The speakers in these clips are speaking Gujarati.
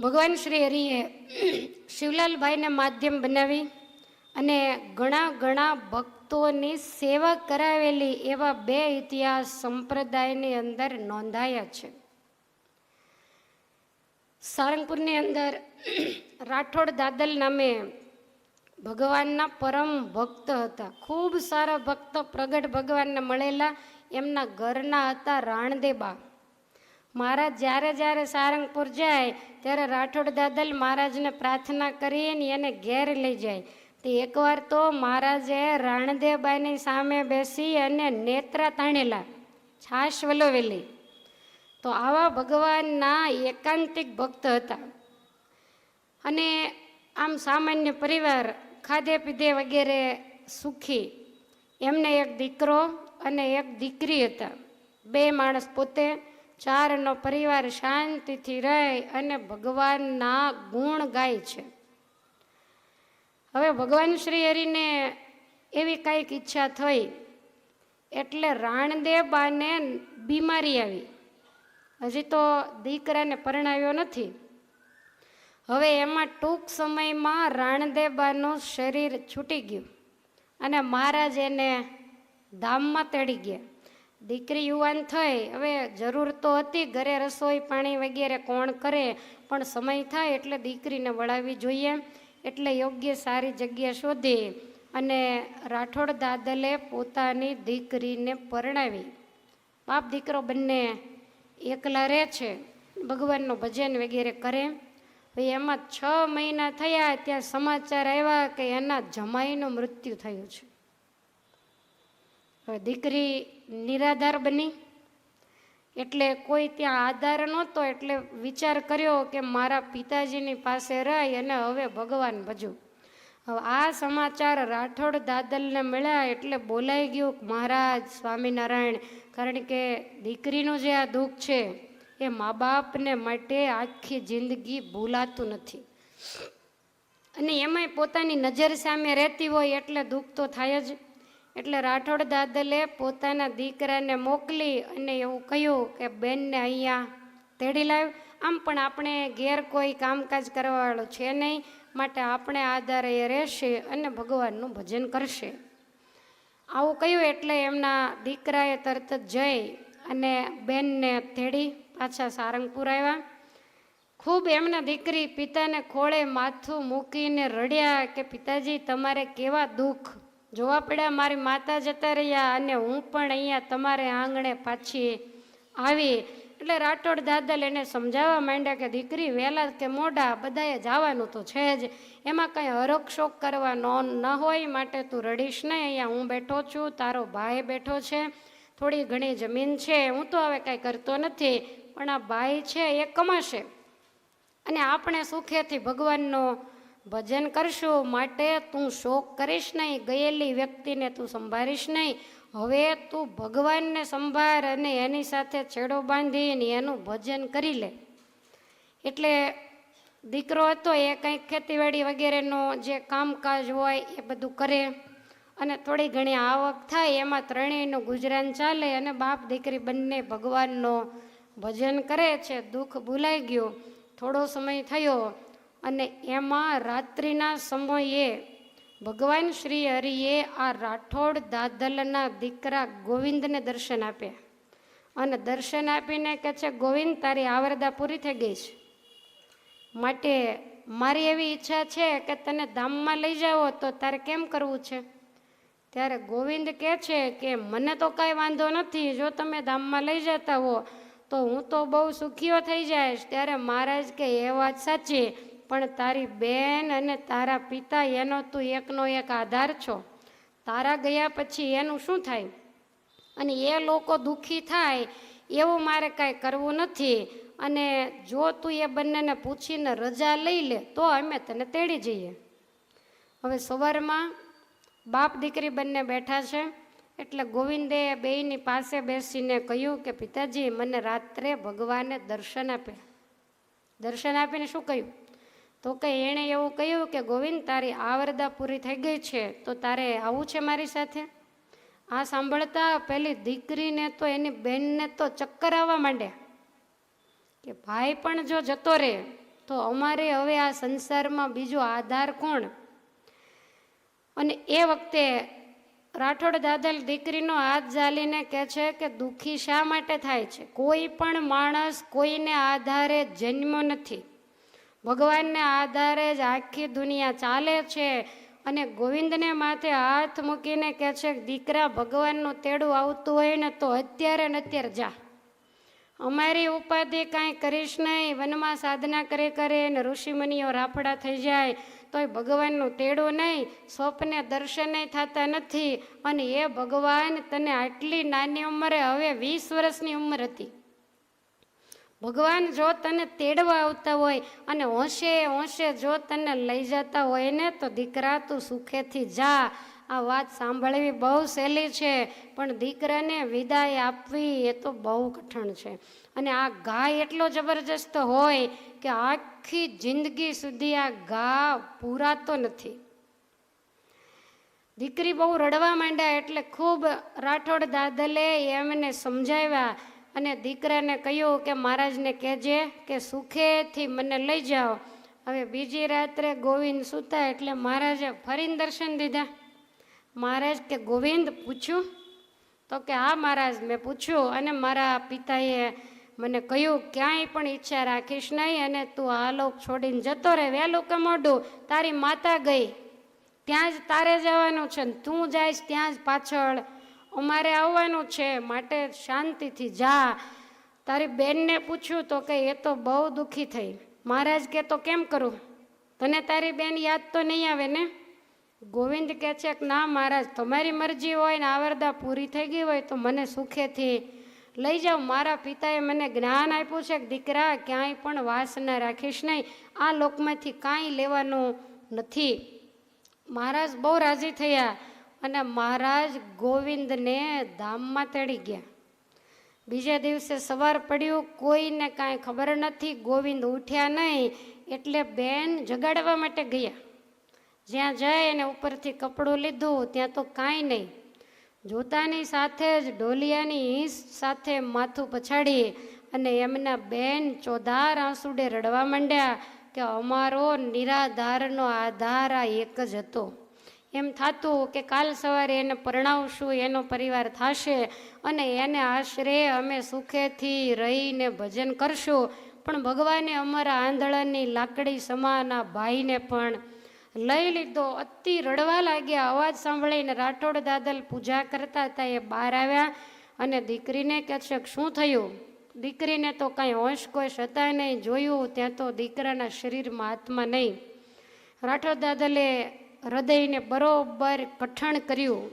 ભગવાન શ્રી હરિએ શિવલાલભાઈને માધ્યમ બનાવી અને ઘણા ભક્તોની સેવા કરાવેલી એવા બે ઇતિહાસ સંપ્રદાયની અંદર નોંધાયા છે. સારંગપુરની અંદર રાઠોડ દાદલ નામે ભગવાનના પરમ ભક્ત હતા. ખૂબ સારા ભક્ત પ્રગટ ભગવાનને મળેલા. એમના ઘરના હતા રાણદેબા. મહારાજ જ્યારે સારંગપુર જાય ત્યારે રાઠોડ દાદલ મહારાજને પ્રાર્થના કરીને એને ઘેર લઈ જાય. તે એકવાર તો મહારાજે રાણદેબાની સામે બેસી અને નેત્રા તાણેલા, છાશ વલોવેલી. તો આવા ભગવાનના એકાંતિક ભક્ત હતા. અને આમ સામાન્ય પરિવાર, ખાધે પીધે વગેરે સુખી. એમને એક દીકરો અને એક દીકરી હતા. બે માણસ પોતે, ચારનો પરિવાર શાંતિથી રહે અને ભગવાનના ગુણ ગાય છે. હવે ભગવાન શ્રી હરિને એવી કંઈક ઈચ્છા થઈ એટલે રાણદેબાને બીમારી આવી. હજી તો દીકરાને પરણાવ્યો નથી. હવે એમાં ટૂંક સમયમાં રાણદેબાનું શરીર છૂટી ગયું અને મહારાજ એને ધામમાં તેડી ગયા. દીકરી યુવાન થઈ. હવે જરૂર તો હતી, ઘરે રસોઈ પાણી વગેરે કોણ કરે, પણ સમય થાય એટલે દીકરીને વળાવવી જોઈએ. એટલે યોગ્ય સારી જગ્યા શોધી અને રાઠોડ દાદલે પોતાની દીકરીને પરણાવી. બાપ દીકરો બંને એકલા રહે છે, ભગવાનનું ભજન વગેરે કરે. ભાઈ એમાં 6 મહિના થયા ત્યાં સમાચાર આવ્યા કે એના જમાઈનું મૃત્યુ થયું છે. હવે દીકરી નિરાધાર બની એટલે કોઈ ત્યાં આધાર નહોતો. એટલે વિચાર કર્યો કે મારા પિતાજીની પાસે રહી અને હવે ભગવાન ભજું. હવે આ સમાચાર રાઠોડ દાદલને મળ્યા એટલે બોલાઈ ગયું, મહારાજ સ્વામિનારાયણ, કારણ કે દીકરીનું જે આ દુઃખ છે એ મા બાપને માટે આખી જિંદગી ભૂલાતું નથી. અને એમાંય પોતાની નજર સામે રહેતી હોય એટલે દુઃખ તો થાય જ. એટલે રાઠોડ દાદલે પોતાના દીકરાને મોકલી અને એવું કહ્યું કે બેનને અહીંયા તેડી લાવ. આમ પણ આપણે ઘેર કોઈ કામકાજ કરવાવાળું છે નહીં, માટે આપણે આધારે રહેશે અને ભગવાનનું ભજન કરશે. આવું કહ્યું એટલે એમના દીકરાએ તરત જ જઈ અને બેનને તેડી પાછા સારંગપુર આવ્યા. ખૂબ એમના દીકરી પિતાને ખોળે માથું મૂકીને રડ્યા કે પિતાજી તમારે કેવા દુઃખ જોવા પડ્યા, મારી માતા જતા રહ્યા અને હું પણ અહીંયા તમારે આંગણે પાછી આવી. એટલે રાઠોડ દાદલ એને સમજાવવા માંડ્યા કે દીકરી વહેલા કે મોડા બધાએ જવાનું તો છે જ, એમાં કંઈ હરખ શોક કરવાનો ન હોય, માટે તું રડીશ નહીં. અહીંયા હું બેઠો છું, તારો ભાઈ બેઠો છે, થોડી ઘણી જમીન છે, હું તો હવે કાંઈ કરતો નથી, પણ આ ભાઈ છે એ કમાશે અને આપણે સુખેથી ભગવાનનો ભજન કરશું, માટે તું શોક કરીશ નહીં, ગયેલી વ્યક્તિને તું સંભાળીશ નહીં. હવે તું ભગવાનને સંભાળ અને એની સાથે છેડો બાંધીને એનું ભજન કરી લે. એટલે દીકરો હતો એ કંઈક ખેતીવાડી વગેરેનો જે કામકાજ હોય એ બધું કરે અને થોડી ઘણી આવક થાય, એમાં ત્રણેયનું ગુજરાન ચાલે અને બાપ દીકરી બંને ભગવાનનો ભજન કરે છે. દુઃખ ભૂલાઈ ગયું. થોડો સમય થયો અને એમાં રાત્રિના સમયે ભગવાન શ્રી હરિએ આ રાઠોડ દાદલના દીકરા ગોવિંદને દર્શન આપ્યા અને દર્શન આપીને કહે છે, ગોવિંદ તારી આવરદા પૂરી થઈ ગઈ છે, માટે મારી એવી ઈચ્છા છે કે તને ધામમાં લઈ જાઓ, તો તારે કેમ કરવું છે? ત્યારે ગોવિંદ કહે છે કે મને તો કાંઈ વાંધો નથી, જો તમે ધામમાં લઈ જતા હો તો હું તો બહુ સુખીઓ થઈ જઈશ. ત્યારે મહારાજ કે એ વાત સાચી, પણ તારી બેન અને તારા પિતા એનો તું એકનો એક આધાર છો, તારા ગયા પછી એનું શું થાય? અને એ લોકો દુઃખી થાય એવું મારે કાંઈ કરવું નથી. અને જો તું એ બંનેને પૂછીને રજા લઈ લે તો અમે તને તેડી જઈએ. હવે સવારમાં બાપ દીકરી બંને બેઠા છે એટલે ગોવિંદે બેયની પાસે બેસીને કહ્યું કે પિતાજી મને રાત્રે ભગવાને દર્શન આપ્યા. દર્શન આપીને શું કહ્યું? તો કે એણે એવું કહ્યું કે ગોવિંદ તારી આવરદા પૂરી થઈ ગઈ છે, તો તારે આવું છે મારી સાથે. આ સાંભળતા પેલી દીકરીને તો એની બેનને તો ચક્કર આવવા માંડ્યા કે ભાઈ પણ જો જતો રહે તો અમારે હવે આ સંસારમાં બીજો આધાર કોણ? અને એ વખતે રાઠોડ દાદલ દીકરીનો હાથ ઝાલીને કહે છે કે દુઃખી શા માટે થાય છે? કોઈ પણ માણસ કોઈને આધારે જન્મ્યો નથી. ભગવાનને આધારે જ આખી દુનિયા ચાલે છે. અને ગોવિંદને માથે હાથ મૂકીને કહે છે કે દીકરા, ભગવાનનું તેડું આવતું હોય ને તો અત્યારે ને અત્યારે જા. અમારી ઉપાધિ કાંઈ કરીશ નહીં. વનમાં સાધના કરે ને ઋષિમુનિઓ રાફડા થઈ જાય તોય ભગવાનનું તેડું નહીં, સ્વપ્ને દર્શને થતા નથી. અને એ ભગવાન તને આટલી નાની ઉંમરે, હવે 20 વર્ષની ઉંમર હતી, ભગવાન જો તને તેડવા આવતા હોય અને હોંશે હોંશે જો તને લઈ જતા હોય ને તો દીકરા તું સુખેથી જા. આ વાત સાંભળવી બહુ સહેલી છે, પણ દીકરાને વિદાય આપવી એ તો બહુ કઠણ છે. અને આ ઘા એટલો જબરજસ્ત હોય કે આખી જિંદગી સુધી આ ઘા પૂરાતો નથી. દીકરી બહુ રડવા માંડ્યા એટલે ખૂબ રાઠોડ દાદલે એમને સમજાવ્યા અને દીકરાને કહ્યું કે મહારાજને કહેજે કે સુખેથી મને લઈ જાઓ. હવે બીજી રાત્રે ગોવિંદ સૂતા એટલે મહારાજે ફરીને દર્શન દીધા. મહારાજ કે ગોવિંદ પૂછ્યું? તો કે હા મહારાજ, મેં પૂછ્યું અને મારા પિતાએ મને કહ્યું ક્યાંય પણ ઈચ્છા રાખીશ નહીં અને તું આ લોક છોડીને જતો રહે. વહેલું કે મોડું તારી માતા ગઈ ત્યાં જ તારે જવાનું છે ને તું જઈશ ત્યાં જ પાછળ અમારે આવવાનું છે, માટે શાંતિથી જા. તારી બેનને પૂછ્યું તો કે એ તો બહુ દુઃખી થઈ. મહારાજ કે તો કેમ કરું? તને તારી બેન યાદ તો નહીં આવે ને? ગોવિંદ કહે છે કે ના મહારાજ, તમારી મરજી હોય ને આવરદા પૂરી થઈ ગઈ હોય તો મને સુખેથી લઈ જાઓ. મારા પિતાએ મને જ્ઞાન આપ્યું છે કે દીકરા, ક્યાંય પણ વાસ ન રાખીશ નહીં, આ લોકમાંથી કાંઈ લેવાનું નથી. મહારાજ બહુ રાજી થયા અને મહારાજ ગોવિંદને ધામમાં તેડી ગયા. બીજા દિવસે સવાર પડ્યું, કોઈને કાંઈ ખબર નથી. ગોવિંદ ઉઠ્યા નહીં એટલે બેન જગાડવા માટે ગયા. જ્યાં જઈ એને ઉપરથી કપડું લીધું ત્યાં તો કાંઈ નહીં. જોતાની સાથે જ ઢોલિયાની ઈંસ સાથે માથું પછાડી અને એમના બેન ચોધાર આંસુડે રડવા માંડ્યા કે અમારો નિરાધારનો આધાર આ એક જ હતો. એમ થતું કે કાલ સવારે એને પરણાવશું, એનો પરિવાર થશે અને એને આશરે અમે સુખેથી રહીને ભજન કરશું. પણ ભગવાને અમારા આંધળાની લાકડી સમાન આ ભાઈને પણ લઈ લીધો. અતિ રડવા લાગ્યા. અવાજ સાંભળીને રાઠોડ દાદલ પૂજા કરતા હતા એ બહાર આવ્યા અને દીકરીને કહે છે શું થયું? દીકરીને તો કાંઈ હોશ કોઈ હતા નહીં. જોયું ત્યાં તો દીકરાના શરીરમાં આત્મા નહીં. રાઠોડ દાદલે હૃદયને બરોબર કઠણ કર્યું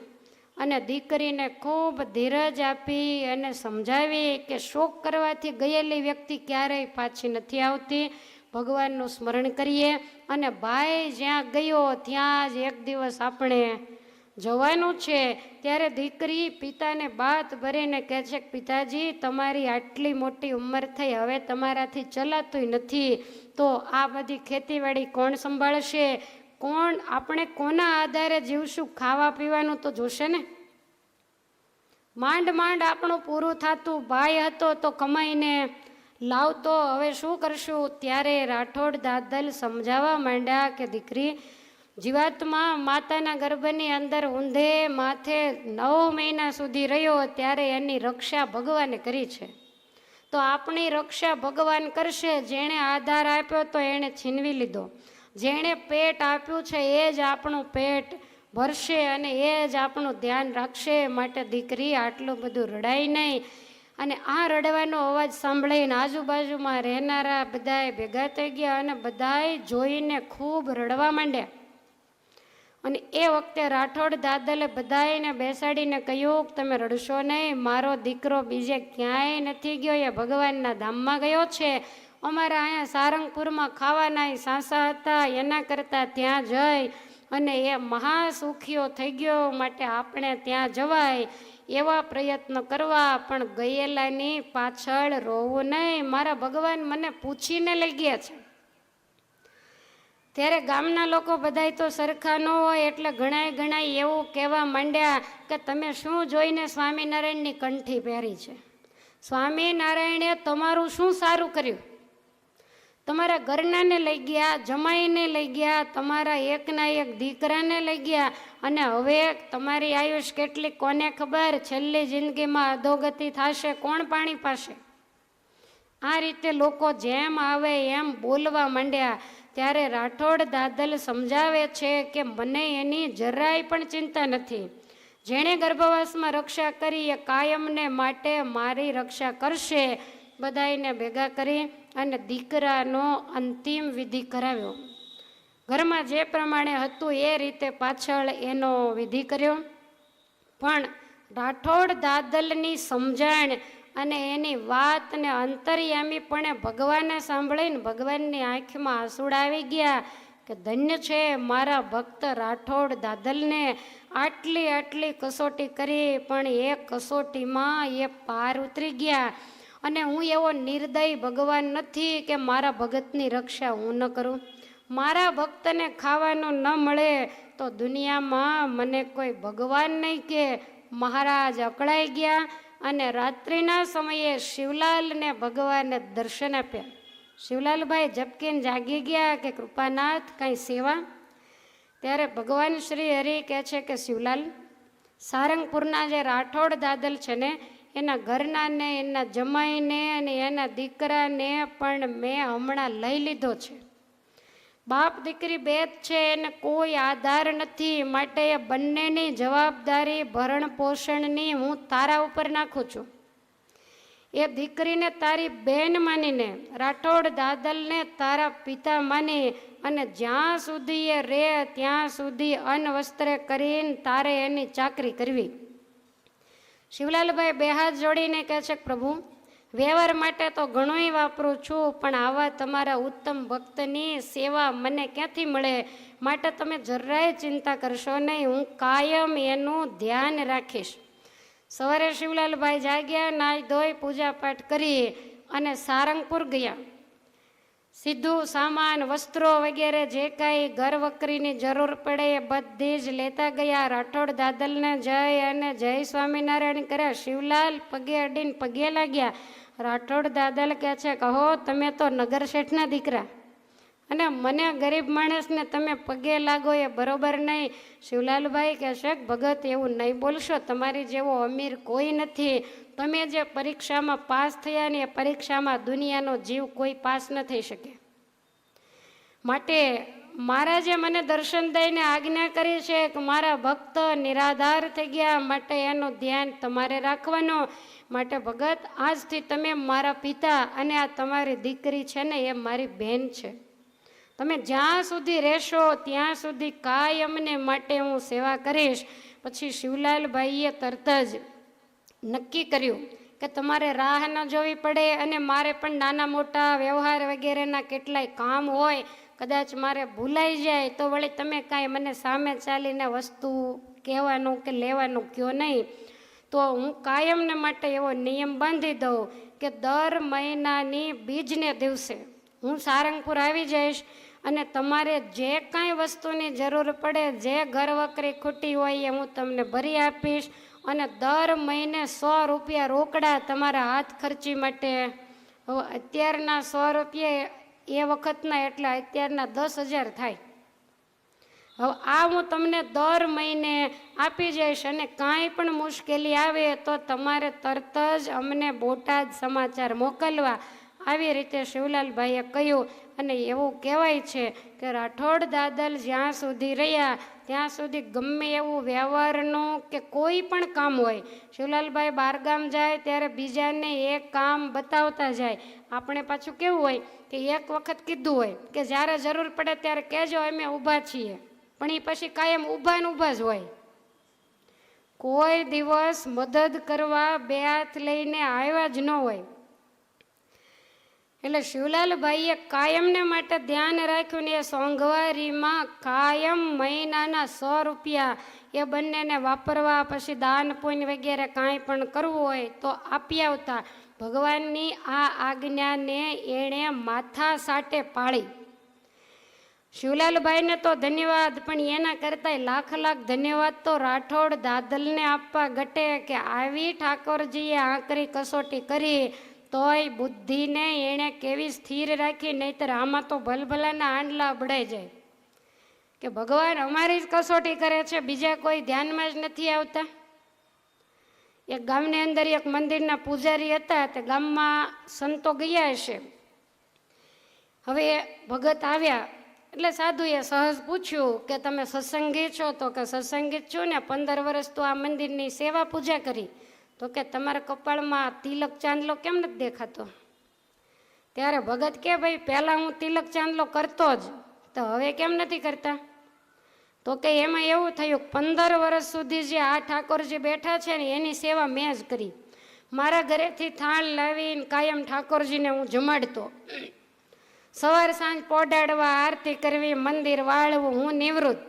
અને દીકરીને ખૂબ ધીરજ આપી અને સમજાવી કે શોક કરવાથી ગયેલી વ્યક્તિ ક્યારેય પાછી નથી આવતી. ભગવાનનું સ્મરણ કરીએ અને ભાઈ જ્યાં ગયો ત્યાં જ એક દિવસ આપણે જવાનું છે. ત્યારે દીકરી પિતાને બાત ભરીને કહે છે કે પિતાજી, તમારી આટલી મોટી ઉંમર થઈ, હવે તમારાથી ચલાતું નથી, તો આ બધી ખેતીવાડી કોણ સંભાળશે? કોણ? આપણે કોના આધારે જીવશું? ખાવા પીવાનું તો જોશે ને. માંડ માંડ આપણું પૂરું થતું. ભાઈ હતો તો કમાઈને લાવતો, હવે શું કરશું? ત્યારે રાઠોડ દાદલ સમજાવવા માંડ્યા કે દીકરી, જીવાત્મા માતાના ગર્ભની અંદર ઊંધે માથે 9 મહિના સુધી રહ્યો ત્યારે એની રક્ષા ભગવાને કરી છે. તો આપણી રક્ષા ભગવાન કરશે. જેણે આધાર આપ્યો તો એણે છીનવી લીધો. જેણે પેટ આપ્યું છે એ જ આપણું પેટ ભરશે અને એ જ આપણું ધ્યાન રાખશે. માટે દીકરી, આટલું બધું રડાય નહીં. અને આ રડવાનો અવાજ સાંભળીને આજુબાજુમાં રહેનારા બધાએ ભેગા થઈ ગયા અને બધાએ જોઈને ખૂબ રડવા માંડ્યા. અને એ વખતે રાઠોડ દાદલે બધાને બેસાડીને કહ્યું કે તમે રડશો નહીં, મારો દીકરો બીજે ક્યાંય નથી ગયો, એ ભગવાનના ધામમાં ગયો છે. અમારા અહીંયા સારંગપુરમાં ખાવાના સાંસા હતા, એના કરતાં ત્યાં જઈ અને એ મહાસુખીઓ થઈ ગયો. માટે આપણે ત્યાં જવાય એવા પ્રયત્ન કરવા, પણ ગયેલાની પાછળ રોવું નહીં. મારા ભગવાન મને પૂછીને લઈ ગયા છે. ત્યારે ગામના લોકો બધાય તો સરખા ન હોય એટલે ઘણા એવું કહેવા માંડ્યા કે તમે શું જોઈને સ્વામિનારાયણની કંઠી પહેરી છે? સ્વામિનારાયણે તમારું શું સારું કર્યું? તમારા ઘરનાને લઈ ગયા, જમાઈને લઈ ગયા, તમારા એકના એક દીકરાને લઈ ગયા, અને હવે તમારી આયુષ કેટલી કોને ખબર, છેલ્લી જિંદગીમાં અધોગતિ થશે કોણ પાણી પાસે. આ રીતે લોકો જેમ આવે એમ બોલવા માંડ્યા. ત્યારે રાઠોડ દાદલ સમજાવે છે કે મને એની જરાય પણ ચિંતા નથી. જેણે ગર્ભવાસમાં રક્ષા કરી એ કાયમને માટે મારી રક્ષા કરશે. બધાઈને ભેગા કરી અને દીકરાનો અંતિમ વિધિ કરાવ્યો. ઘરમાં જે પ્રમાણે હતું એ રીતે પાછળ એનો વિધિ કર્યો. પણ રાઠોડ દાદલની સમજણ અને એની વાતને અંતર્યામીપણે ભગવાને સાંભળીને ભગવાનની આંખમાં આંસુડા આવી ગયા કે ધન્ય છે મારા ભક્ત રાઠોડ દાદલને. આટલી કસોટી કરી પણ એ કસોટીમાં એ પાર ઉતરી ગયા. અને હું એવો નિર્દય ભગવાન નથી કે મારા ભગતની રક્ષા હું ન કરું. મારા ભક્તને ખાવાનું ન મળે તો દુનિયામાં મને કોઈ ભગવાન નહીં કે. મહારાજ અકળાઈ ગયા અને રાત્રિના સમયે શિવલાલને ભગવાને દર્શન આપ્યા. શિવલાલભાઈ ઝબકીને જાગી ગયા કે કૃપાનાથ કંઈ સેવા. ત્યારે ભગવાન શ્રી હરિ કહે છે કે શિવલાલ, સારંગપુરના જે રાઠોડ દાદલ છે ને એના ઘરનાને, એના જમાઈને અને એના દીકરાને પણ મેં હમણાં લઈ લીધો છે. બાપ દીકરી બે જ છે, એને કોઈ આધાર નથી. માટે એ બંનેની જવાબદારી ભરણ પોષણની હું તારા ઉપર નાખું છું. એ દીકરીને તારી બહેન માનીને, રાઠોડ દાદલને તારા પિતા માની અને જ્યાં સુધી એ રે ત્યાં સુધી અન્ન વસ્ત્રે કરીને તારે એની ચાકરી કરવી. શિવલાલભાઈ બે હાથ જોડીને કહે છે પ્રભુ, વ્યવહાર માટે તો ઘણુંય વાપરું છું, પણ આવા તમારા ઉત્તમ ભક્તની સેવા મને ક્યાંથી મળે. માટે તમે જરાય ચિંતા કરશો નહીં, હું કાયમ એનું ધ્યાન રાખીશ. સવારે શિવલાલભાઈ જાગ્યા, નાઈ ધોઈ પૂજા પાઠ કરી અને સારંગપુર ગયા. સીધું સામાન, વસ્ત્રો વગેરે જે કાંઈ ઘર વકરીની જરૂર પડે એ બધી જ લેતા ગયા. રાઠોડ દાદલને જય અને જય સ્વામિનારાયણ કર્યા. શિવલાલ પગે અડીને પગે લાગ્યા. રાઠોડ દાદલ કહે છે કહો તમે તો નગર શેઠના દીકરા અને મને ગરીબ માણસને તમે પગે લાગો એ બરોબર નહીં. શિવલાલભાઈ કહે છે ભગત એવું નહીં બોલશો, તમારી જેવો અમીર કોઈ નથી. તમે જે પરીક્ષામાં પાસ થયા ને એ પરીક્ષામાં દુનિયાનો જીવ કોઈ પાસ ન થઈ શકે. માટે મહારાજે મને દર્શન દઈને આજ્ઞા કરી છે કે મારા ભક્ત નિરાધાર થઈ ગયા, માટે એનું ધ્યાન તમારે રાખવાનું. માટે ભગત આજથી તમે મારા પિતા અને આ તમારી દીકરી છે ને એ મારી બહેન છે. તમે જ્યાં સુધી રહેશો ત્યાં સુધી કાયમને માટે હું સેવા કરીશ. પછી શિવલાલભાઈએ તરત જ નક્કી કર્યું કે તમારે રાહ ન જોવી પડે અને મારે પણ નાના મોટા વ્યવહાર વગેરેના કેટલાય કામ હોય, કદાચ મારે ભૂલાઈ જાય તો વળી તમે કાંઈ મને સામે ચાલીને વસ્તુ કહેવાનું કે લેવાનું કહો નહીં. તો હું કાયમને માટે એવો નિયમ બાંધી દઉં કે દર મહિનાની બીજને દિવસે હું સારંગપુર આવી જઈશ અને તમારે જે કાંઈ વસ્તુની જરૂર પડે, જે ઘર વકરી ખૂટી હોય એ હું તમને ભરી આપીશ. અને દર મહિને 100 રૂપિયા રોકડા તમારા હાથ ખર્ચી માટે. હવે અત્યારના 100 રૂપિયા એ વખતના એટલે અત્યારના 10,000 થાય. હવે આ હું તમને દર મહિને આપી જઈશ અને કાંઈ પણ મુશ્કેલી આવે તો તમારે તરત જ અમને બોટાદ સમાચાર મોકલવા. આવી રીતે શિવલાલભાઈએ કહ્યું. અને એવું કહેવાય છે કે રાઠોડ દાદલ જ્યાં સુધી રહ્યા ત્યાં સુધી ગમે એવું વ્યવહારનું કે કોઈ પણ કામ હોય, શિવલાલભાઈ બહારગામ જાય ત્યારે બીજાને એ કામ બતાવતા જાય. આપણે પાછું કેવું હોય કે એક વખત કીધું હોય કે જ્યારે જરૂર પડે ત્યારે કહેજો અમે ઊભા છીએ, પણ એ પછી કાયમ ઊભા ને ઊભા જ હોય. કોઈ દિવસ મદદ કરવા બે હાથ લઈને આવ્યા જ ન હોય. એટલે શિવલાલભાઈએ કાયમને માટે ધ્યાન રાખ્યું ને એ સોંઘવારીમાં કાયમ મહિનાના 100 રૂપિયા એ બંનેને વાપરવા, પછી દાન પુણ્ય વગેરે કાંઈ પણ કરવું હોય તો આપી આવતા. ભગવાનની આ આજ્ઞાને એણે માથા સાટે પાળી. શિવલાલભાઈને તો ધન્યવાદ, પણ એના કરતાં લાખ ધન્યવાદ તો રાઠોડ દાદલને આપવા ઘટે કે આવી ઠાકોરજીએ આકરી કસોટી કરી તોય બુદ્ધિને એણે કેવી સ્થિર રાખી, નહીતર આમાં તો ભલભલાના આંડલા બળાઈ જાય કે ભગવાન અમારી જ કસોટી કરે છે, બીજા કોઈ ધ્યાનમાં જ નથી આવતા. એક ગામની અંદર એક મંદિરના પૂજારી હતા, તે ગામમાં સંતો ગયા હશે. હવે ભગત આવ્યા એટલે સાધુએ સહજ પૂછ્યું કે તમે સત્સંગી છો? તો કે સત્સંગી જ છું ને, 15 વર્ષ તો આ મંદિરની સેવા પૂજા કરી. તો કે તમારા કપાળમાં તિલક ચાંદલો કેમ નથી દેખાતો? ત્યારે ભગત કે ભાઈ પહેલાં હું તિલક ચાંદલો કરતો જ, તો હવે કેમ નથી કરતા? તો કે એમાં એવું થયું 15 વર્ષ સુધી જે આ ઠાકોરજી બેઠા છે ને એની સેવા મેં જ કરી. મારા ઘરેથી થાળ લાવીને કાયમ ઠાકોરજીને હું જમાડતો. સવાર સાંજ પોડાડવા, આરતી કરવી, મંદિર વાળવું, હું નિવૃત્ત.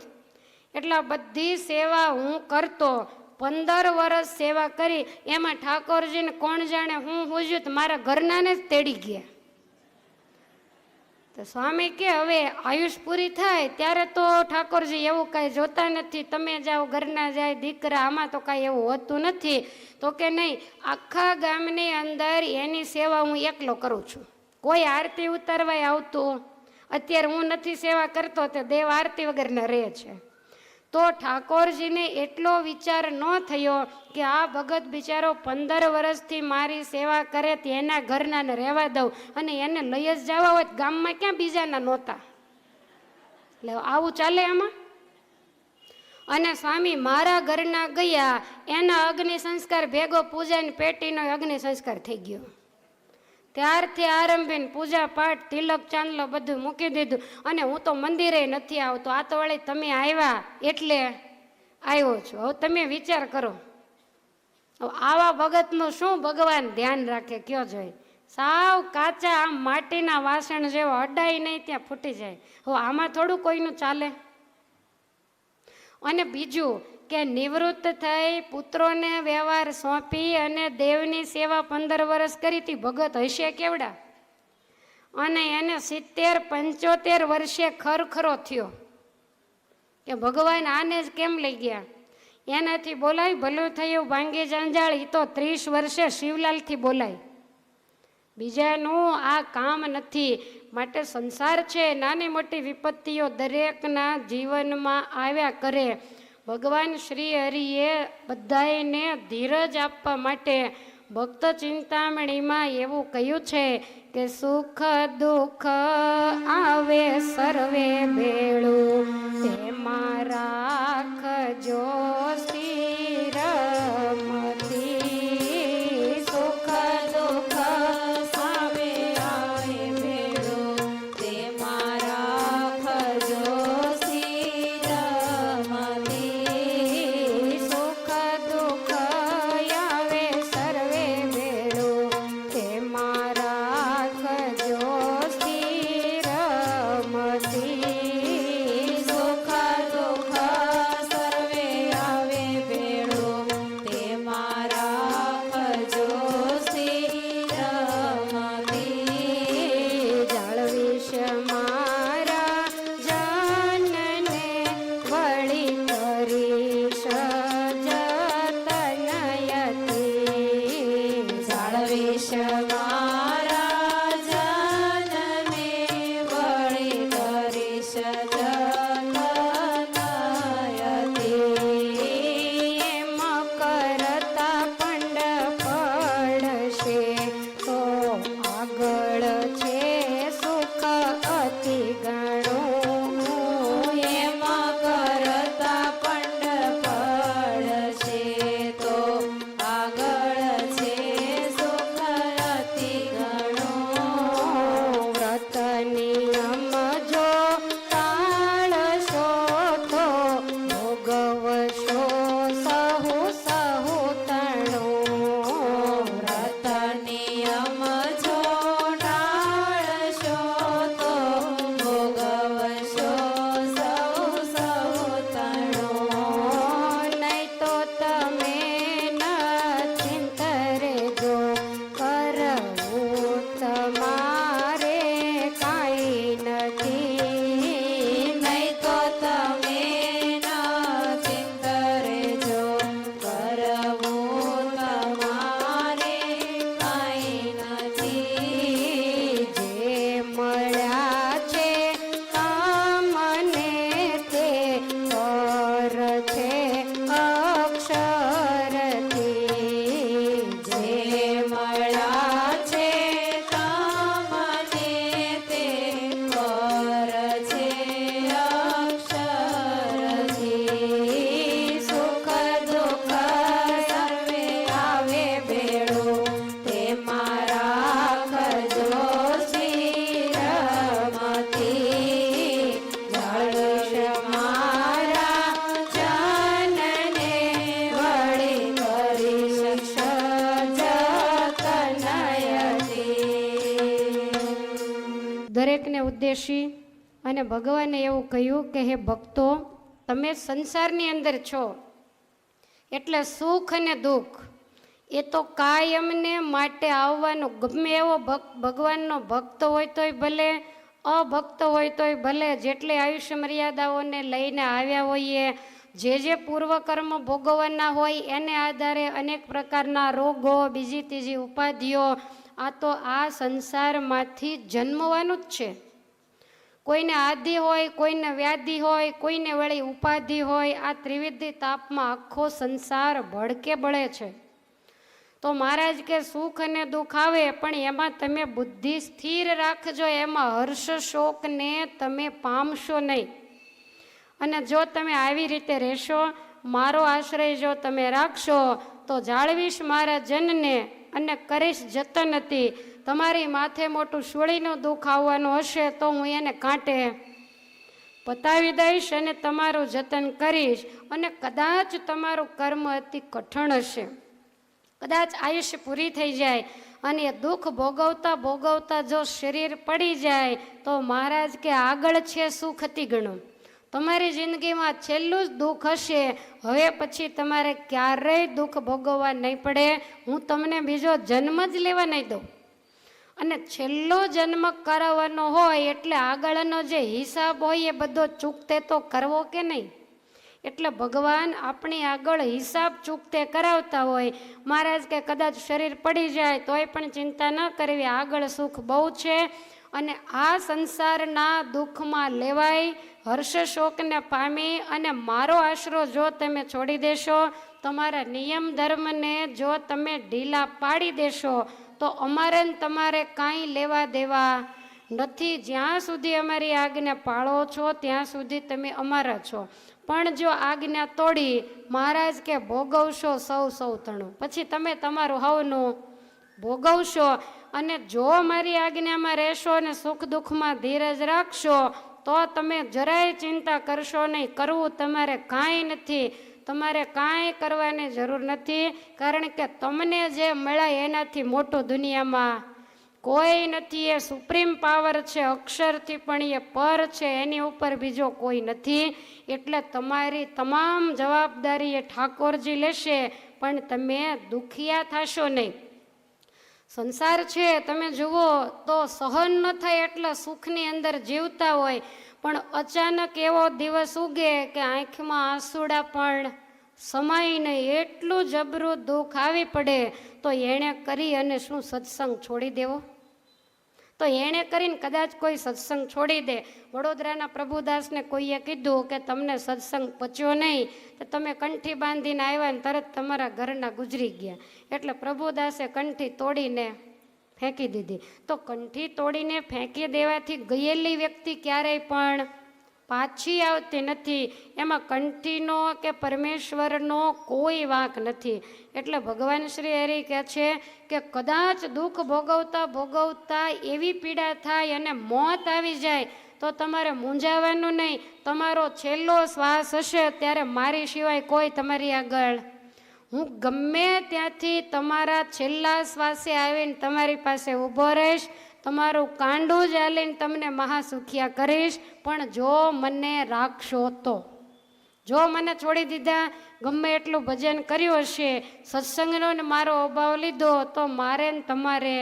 એટલા બધી સેવા હું કરતો. 15 વર્ષ સેવા કરી, એમાં ઠાકોરજીને કોણ જાણે હું પૂછ્યું તો મારા ઘરનાને જ તેડી ગયા. તો સ્વામી કે હવે આયુષ પૂરી થાય ત્યારે તો ઠાકોરજી એવું કાંઈ જોતા નથી, તમે જાઓ ઘરના જાય દીકરા, આમાં તો કાંઈ એવું હોતું નથી. તો કે નહીં, આખા ગામની અંદર એની સેવા હું એકલો કરું છું, કોઈ આરતી ઉતારવાય આવતું. અત્યારે હું નથી સેવા કરતો તો દેવ આરતી વગરના રહે છે. તો ઠાકોરજીને એટલો વિચાર ન થયો કે આ ભગત બિચારો 15 વર્ષથી મારી સેવા કરે, એના ઘરનાને રહેવા દઉં, અને એને લઈ જ જવા હોય ગામમાં ક્યાં બીજાના નહોતા. એટલે આવું ચાલે આમાં? અને સ્વામી મારા ઘરના ગયા, એના અગ્નિ સંસ્કાર ભેગો પૂજાની પેટીનો અગ્નિ સંસ્કાર થઈ ગયો. ત્યારથી આરંભીને પૂજા પાઠ, તિલક ચાંદલો બધું મૂકી દીધું, અને હું તો મંદિરે નથી આવતો. આ તો વળી તમે આવ્યા એટલે આવ્યો છું. હવે તમે વિચાર કરો, આવા ભગતનું શું ભગવાન ધ્યાન રાખે કયો જોઈએ? સાવ કાચા આમ માટીના વાસણ જેવો, અડાઈ નહીં ત્યાં ફૂટી જાય. હવે આમાં થોડું કોઈનું ચાલે? અને બીજું કે નિવૃત્ત થઈ પુત્રોને વ્યવહાર સોંપી અને દેવની સેવા 15 વર્ષ કરી હતી. ભગત હશે કેવડા? અને એને 70-75 વર્ષે ખરખરો થયો કે ભગવાન આને જ કેમ લઈ ગયા? એનાથી બોલાય ભલું થયું ભાંગી જંજાળ, એ તો 30 વર્ષે શિવલાલથી બોલાય. બીજાનું આ કામ નથી. માટે સંસાર છે, નાની મોટી વિપત્તિઓ દરેકના જીવનમાં આવ્યા કરે. ભગવાન શ્રી હરિએ બધાને ધીરજ આપવા માટે ભક્ત ચિંતામણીમાં એવું કહ્યું છે કે સુખ દુઃખ આવે સર્વે ભેળું, તેમાં રાખજો સ્થિરમતી. સુખ દુઃખ આવે ભેળું, તેમાં રાખજો સ્થિરમતી. સુખ દુઃખ આવે સર્વે ભેળું, તેમાં રાખજો સ્થિરમતી. સુખ દુઃખ સર્વે આવે ભેળું, તેમાં રાખજો સ્થિરમતી. જાળવીશ મારા જનને, વળી કરીશ જતનયતી. જાળવીશ મારા જનને, વળી કરીશ જતનયતી. એમ કરતા પંડ પડશે તો આગળ છે સુખ અતિ ઘણું. એમ કરતા પંડ પડશે તો આગળ છે સુખ અતિ ઘણું. દરેકને ઉદ્દેશી અને ભગવાને એવું કહ્યું કે હે ભક્તો, તમે સંસારની અંદર છો એટલે સુખ અને દુઃખ એ તો કાયમને માટે આવવાનું. ગમે એવો ભગવાનનો ભક્ત હોય તોય ભલે, અભક્ત હોય તોય ભલે, જેટલી આયુષ્ય મર્યાદાઓને લઈને આવ્યા હોઈએ, જે પૂર્વકર્મ ભોગવવાના હોય એને આધારે અનેક પ્રકારના રોગો, બીજી ત્રીજી ઉપાધિઓ, આ તો આ સંસારમાંથી જન્મવાનું જ છે. કોઈને આદિ હોય, કોઈને વ્યાધિ હોય, કોઈને વળી ઉપાધિ હોય. આ ત્રિવિધ તાપમાં આખો સંસાર ભડકે બળે છે. તો મહારાજ કે સુખ અને દુઃખ આવે પણ એમાં તમે બુદ્ધિ સ્થિર રાખજો, એમાં હર્ષ શોકને તમે પામશો નહીં. અને જો તમે આવી રીતે રહેશો, મારો આશ્રય જો તમે રાખશો, તો જાળવીશ મારા જનને અને કરીશ જતન હતી. તમારી માથે મોટું શૂળીનું દુઃખ આવવાનું હશે તો હું એને કાંટે પતાવી દઈશ અને તમારું જતન કરીશ. અને કદાચ તમારું કર્મ અતિ કઠણ હશે, કદાચ આયુષ્ય પૂરી થઈ જાય અને એ દુઃખ ભોગવતા ભોગવતા જો શરીર પડી જાય તો મહારાજ કે આગળ છે સુખ અતિ ઘણું. તમારી જિંદગીમાં છેલ્લું જ દુઃખ હશે. હવે પછી તમારે ક્યારેય દુઃખ ભોગવવા નહીં પડે. હું તમને બીજો જન્મ જ લેવા નહીં દઉં. અને છેલ્લો જન્મ કરાવવાનો હોય એટલે આગળનો જે હિસાબ હોય એ બધો ચૂકતે તો કરવો કે નહીં. એટલે ભગવાન આપણી આગળ હિસાબ ચૂકતે કરાવતા હોય. મહારાજ કે કદાચ શરીર પડી જાય તોય પણ ચિંતા ન કરવી, આગળ સુખ બહુ છે. અને આ સંસારના દુઃખમાં લેવાય, હર્ષ શોકને પામી અને મારો આશરો જો તમે છોડી દેશો, તમારા નિયમ ધર્મને જો તમે ઢીલા પાડી દેશો, તો અમારે તમારે કાંઈ લેવા દેવા નથી. જ્યાં સુધી અમારી આજ્ઞા પાળો છો ત્યાં સુધી તમે અમારા છો. પણ જો આજ્ઞા તોડી, મહારાજ કે ભોગવશો સૌ તણું, પછી તમે તમારું હવનું ભોગવશો. અને જો મારી આજ્ઞામાં રહેશો અને સુખ દુઃખમાં ધીરજ રાખશો તો તમે જરાય ચિંતા કરશો નહીં. કરવું તમારે કાંઈ નથી, તમારે કાંઈ કરવાની જરૂર નથી. કારણ કે તમને જે મળાય એનાથી મોટું દુનિયામાં કોઈ નથી. એ સુપ્રીમ પાવર છે, અક્ષરથી પણ એ પર છે, એની ઉપર બીજો કોઈ નથી. એટલે તમારી તમામ જવાબદારી એ ઠાકોરજી લેશે, પણ તમે દુખિયા થશો નહીં. સંસાર છે તમે જુઓ તો સહન ન થાય એટલે સુખની અંદર જીવતા હોય, પણ અચાનક એવો દિવસ ઉગે કે આંખમાં આંસુડા પણ સમાય નહીં, એટલું જબરું દુઃખ આવી પડે. તો એણે કરી અને શું સત્સંગ છોડી દેવો? તો એણે કરીને કદાચ કોઈ સત્સંગ છોડી દે. વડોદરાના પ્રભુદાસને કોઈએ કીધું કે તમને સત્સંગ પચ્યો નહીં, તો તમે કંઠી બાંધીને આવ્યા ને તરત તમારા ઘરના ગુજરી ગયા. એટલે પ્રભુદાસે કંઠી તોડીને ફેંકી દીધી. તો કંઠી તોડીને ફેંકી દેવાથી ગયેલી વ્યક્તિ ક્યારેય પણ પાછી આવતી નથી. એમાં કંઠીનો કે પરમેશ્વરનો કોઈ વાંક નથી. એટલે ભગવાન શ્રી હરિ કહે છે કે કદાચ દુઃખ ભોગવતા ભોગવતા એવી પીડા થાય અને મોત આવી જાય તો તમારે મૂંઝાવાનું નહીં. તમારો છેલ્લો શ્વાસ હશે ત્યારે મારી સિવાય કોઈ તમારી આગળ, હું ગમે ત્યાંથી તમારા છેલ્લા શ્વાસે આવીને તમારી પાસે ઊભો રહીશ, તમારું કાંડું જ આલીને તમને મહાસુખિયા કરીશ. પણ જો મને રાખશો તો, જો મને છોડી દીધા, ગમે એટલું ભજન કર્યું હશે, સત્સંગનો ને મારો અભાવ લીધો, તો મારે ને તમારે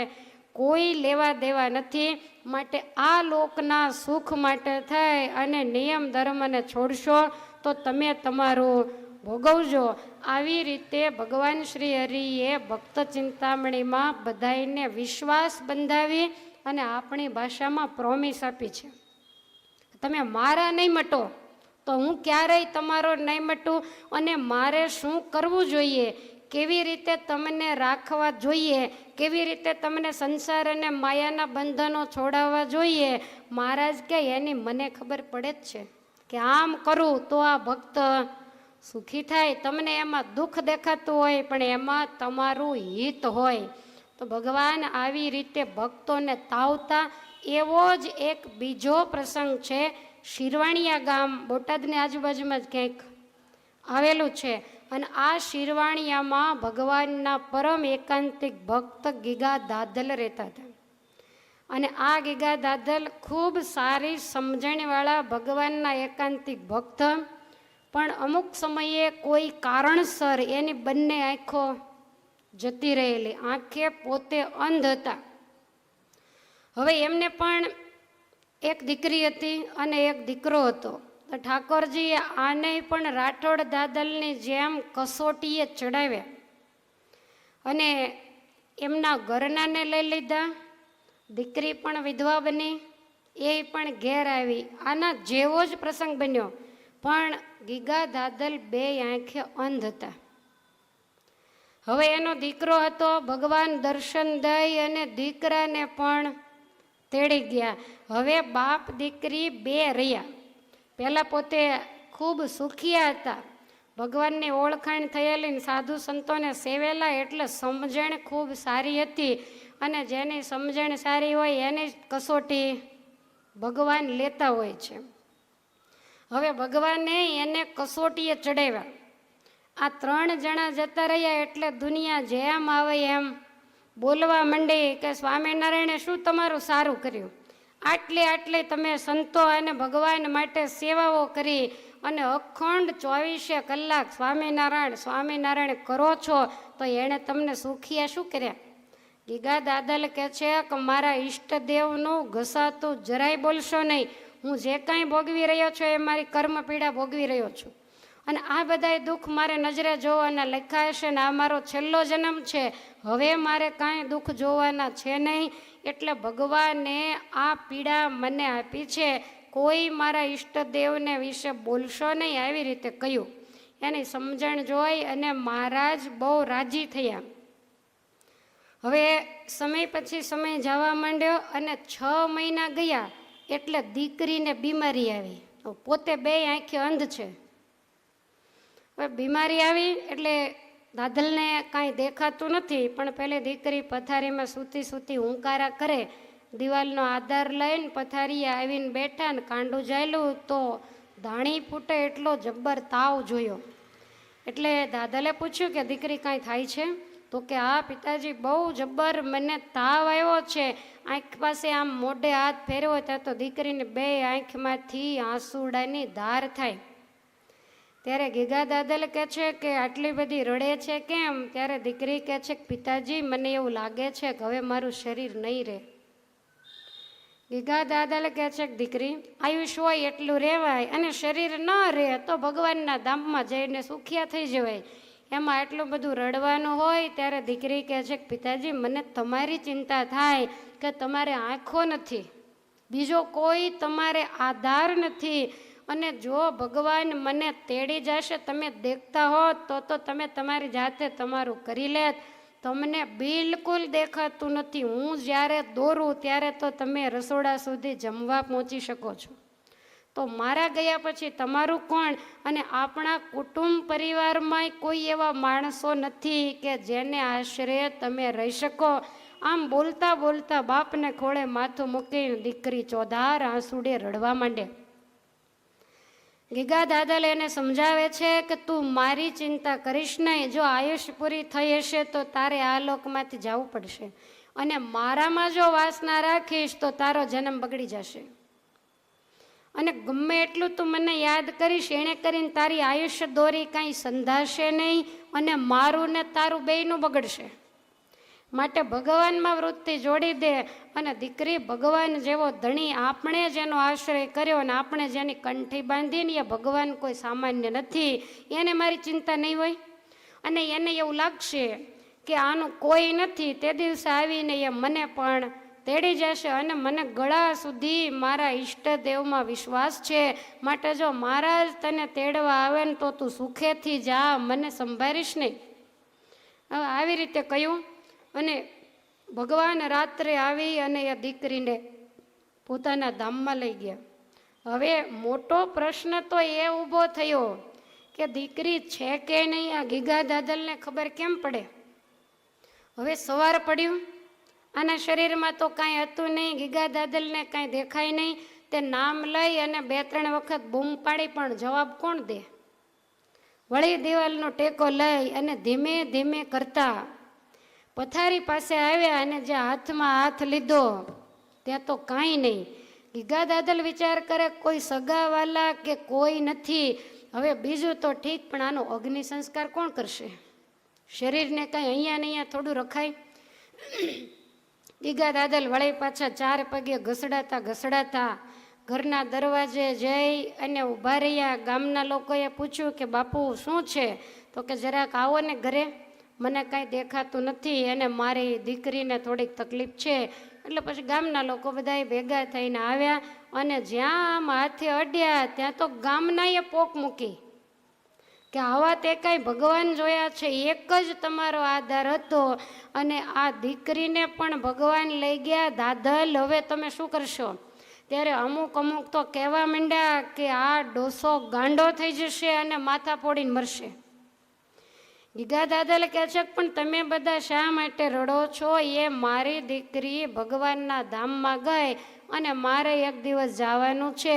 કોઈ લેવા દેવા નથી. માટે આ લોકના સુખ માટે થાય અને નિયમ ધર્મને છોડશો તો તમે તમારું ભોગવજો. આવી રીતે ભગવાન શ્રી હરિએ ભક્ત ચિંતામણીમાં બધાઈને વિશ્વાસ બંધાવી અને આપણી ભાષામાં પ્રોમિસ આપી છે, તમે મારા નહીં મટો તો હું ક્યારેય તમારો નહીં મટું. અને મારે શું કરવું જોઈએ, કેવી રીતે તમને રાખવા જોઈએ, કેવી રીતે તમને સંસાર અને માયાના બંધનો છોડાવવા જોઈએ, મહારાજ કે એની મને ખબર પડે જ છે કે આમ કરું તો આ ભક્ત સુખી થાય. તમને એમાં દુઃખ દેખાતું હોય પણ એમાં તમારું હિત હોય. તો ભગવાન આવી રીતે ભક્તોને તાવતા. એવો જ એક બીજો પ્રસંગ છે, શિરવાણિયા ગામ બોટાદની આજુબાજુમાં જ ક્યાંક આવેલું છે. અને આ શિરવાણિયામાં ભગવાનના પરમ એકાંતિક ભક્ત ગીગા દાદલ રહેતા હતા. અને આ ગીગા દાદલ ખૂબ સારી સમજણવાળા ભગવાનના એકાંતિક ભક્ત, પણ અમુક સમયે કોઈ કારણસર એની બંને આંખો જતી રહેલી, આંખે પોતે અંધ હતા. હવે એમને પણ એક દીકરી હતી અને એક દીકરો હતો. તો ઠાકોરજીએ આને પણ રાઠોડ દાદલની જેમ કસોટીએ ચડાવ્યા અને એમના ઘરનાને લઈ લીધા. દીકરી પણ વિધવા બની, એ પણ ઘેર આવી. આના જેવો જ પ્રસંગ બન્યો, પણ ગીગા દાદલ બે આંખે અંધ હતા. હવે એનો દીકરો હતો, ભગવાન દર્શન દઈ અને દીકરાને પણ તેડી ગયા. હવે બાપ દીકરી બે રહ્યા. પહેલાં પોતે ખૂબ સુખિયા હતા, ભગવાનની ઓળખાણ થયેલી, સાધુ સંતોને સેવેલા, એટલે સમજણ ખૂબ સારી હતી. અને જેની સમજણ સારી હોય એની કસોટી ભગવાન લેતા હોય છે. હવે ભગવાને એને કસોટીએ ચડાવ્યા. આ 3 જણા જતા રહ્યા એટલે દુનિયા જેમ આવે એમ બોલવા માંડી કે સ્વામિનારાયણે શું તમારું સારું કર્યું, આટલી તમે સંતો અને ભગવાન માટે સેવાઓ કરી અને અખંડ 24 કલાક સ્વામિનારાયણ કરો છો, તો એણે તમને સુખિયા શું કર્યા? ગીગા દાદલ કહે છે કે મારા ઈષ્ટદેવનું ઘસાતું જરાય બોલશો નહીં. હું જે કાંઈ ભોગવી રહ્યો છું એ મારી કર્મ પીડા ભોગવી રહ્યો છું, અને આ બધાય દુઃખ મારે નજરે જોવાના લખાય છે ને આ મારો છેલ્લો જન્મ છે. હવે મારે કાંઈ દુઃખ જોવાના છે નહીં, એટલે ભગવાને આ પીડા મને આપી છે. કોઈ મારા ઈષ્ટદેવને વિશે બોલશો નહીં, આવી રીતે કહ્યું. એની સમજણ જોઈ અને મહારાજ બહુ રાજી થયા. હવે સમય પછી સમય જવા માંડ્યો અને 6 મહિના ગયા એટલે દીકરીને બીમારી આવી. પોતે બે આંખે અંધ છે. હવે બીમારી આવી એટલે દાદલને કાંઈ દેખાતું નથી, પણ પેલી દીકરી પથારીમાં સૂતી હુંકારા કરે. દિવાલનો આધાર લઈને પથારીએ આવીને બેઠા ને કાંડું જાયલું તો ધાણી ફૂટે એટલો જબ્બર તાવ જોયો. એટલે દાદલે પૂછ્યું કે દીકરી કાંઈ થાય છે? તો કે હા પિતાજી, બહુ જબ્બર મને તાવ આવ્યો છે. આંખ પાસે આમ મોઢે હાથ ફેરવો ત્યાં તો દીકરીને બે આંખમાંથી આંસુડાની ધાર થાય. ત્યારે ગીગા દાદલ કહે છે કે આટલી બધી રડે છે કેમ? ત્યારે દીકરી કહે છે કે પિતાજી, મને એવું લાગે છે કે હવે મારું શરીર નહીં રહે. ગીગા દાદલ કહે છે કે દીકરી, આયુષ્ય હોય એટલું રહેવાય, અને શરીર ન રહે તો ભગવાનના ધામમાં જઈને સુખિયા થઈ જવાય. એમાં એટલું બધું રડવાનું હોય. ત્યારે દીકરી કહે છે કે પિતાજી, મને તમારી ચિંતા થાય કે તમારે આંખો નથી, બીજો કોઈ તમારે આધાર નથી, અને જો ભગવાન મને તેડી જશે, તમે દેખતા હોત તો તમે તમારી જાતે તમારું કરી લેત. તમને બિલકુલ દેખાતું નથી. હું જ્યારે દોરું ત્યારે તો તમે રસોડા સુધી જમવા પહોંચી શકો છો, તો મારા ગયા પછી તમારું કોણ? અને આપણા કુટુંબ પરિવારમાં કોઈ એવા માણસો નથી કે જેને આશરે તમે રહી શકો. આમ બોલતા બોલતા બાપને ખોળે માથું મૂકીને દીકરી ચોધાર આંસુડે રડવા માંડે. ગીગા દાદલ એને સમજાવે છે કે તું મારી ચિંતા કરીશ નહીં. જો આયુષ્ય પૂરી થઈ હશે તો તારે આ લોકમાંથી જવું પડશે, અને મારામાં જો વાસના રાખીશ તો તારો જન્મ બગડી જશે. અને ગમે એટલું તું મને યાદ કરીશ, એણે કરીને તારી આયુષ્ય દોરી કાંઈ સંધાશે નહીં, અને મારું ને તારું બેયનું બગડશે. માટે ભગવાનમાં વૃત્તિ જોડી દે. અને દીકરી, ભગવાન જેવો ધણી આપણે જેનો આશ્રય કર્યો અને આપણે જેની કંઠી બાંધીને, એ ભગવાન કોઈ સામાન્ય નથી. એને મારી ચિંતા નહીં હોય, અને એને એવું લાગશે કે આનું કોઈ નથી, તે દિવસે આવીને એ મને પણ તેડી જશે. અને મને ગળા સુધી મારા ઈષ્ટદેવમાં વિશ્વાસ છે. માટે જો મહારાજ તને તેડવા આવે ને તો તું સુખેથી જા, મને સંભાળીશ નહીં. હવે આવી રીતે કહ્યું. અને ભગવાન રાત્રે આવી અને એ દીકરીને પોતાના ધામમાં લઈ ગયા. હવે મોટો પ્રશ્ન તો એ ઊભો થયો કે દીકરી છે કે નહીં, આ ગીગા દાદલને ખબર કેમ પડે? હવે સવાર પડ્યું, આના શરીરમાં તો કાંઈ હતું નહીં, ગીગા દાદલને કાંઈ દેખાય નહીં. તે નામ લઈ અને 2-3 વખત બૂમ પાડી, પણ જવાબ કોણ દે? વળી દિવાલનો ટેકો લઈ અને ધીમે ધીમે કરતા પથારી પાસે આવ્યા, અને જે હાથમાં હાથ લીધો ત્યાં તો કાંઈ નહીં. ગીગા દાદલ વિચાર કરે કોઈ સગાવાલા કે કોઈ નથી. હવે બીજું તો ઠીક, પણ આનો અગ્નિ સંસ્કાર કોણ કરશે? શરીરને કાંઈ અહીંયા ને અહીંયા થોડું રખાય? ગીગા દાદલ વળે પાછા 4 પગે ઘસડાતા ઘરના દરવાજે જઈ અને ઊભા રહ્યા. ગામના લોકોએ પૂછ્યું કે બાપુ શું છે? તો કે જરાક આવો ને ઘરે, મને કાંઈ દેખાતું નથી અને મારી દીકરીને થોડીક તકલીફ છે. એટલે પછી ગામના લોકો બધાએ ભેગા થઈને આવ્યા અને જ્યાં આમ હાથે અડ્યા ત્યાં તો ગામનાએ પોક મૂકી કે આવા તે કાંઈ ભગવાન જોયા છે? એક જ તમારો આધાર હતો અને આ દીકરીને પણ ભગવાન લઈ ગયા. દાદલ, હવે તમે શું કરશો? ત્યારે અમુક તો કહેવા માંડ્યા કે આ ડોસો ગાંડો થઈ જશે અને માથા ફોડીને મરશે. ગીગા દાદલ કહે છે પણ તમે બધા શા માટે રડો છો? એ મારી દીકરી ભગવાનના ધામમાં ગઈ અને મારે એક દિવસ જવાનું છે